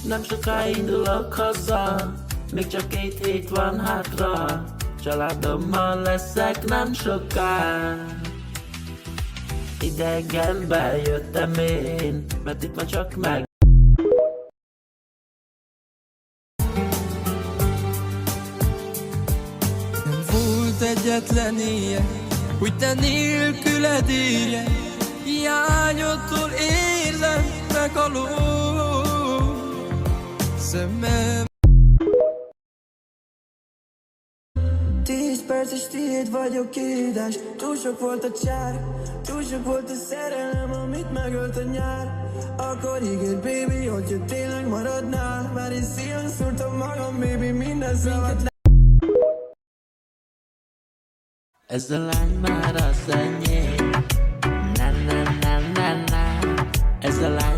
Nem sokáig indulok haza, még csak 2 hét van hátra. Családommal leszek nem soká. Idegenbe jöttem én, mert itt már csak meg. Nem volt egyetlen ilyen, hogy te nélküled éljen. Hiányodtól érzem meghaló szemem. 10 perc és tiéd vagyok édes. Túl sok volt a csár, túl sok volt a szerelem, amit megölt a nyár. Akkor ígérd baby, hogyha tényleg maradnál. Már én szíven szúrtam magam baby, minden szabad. Ez a lány már az enyém. Na na na na na. Ez a lány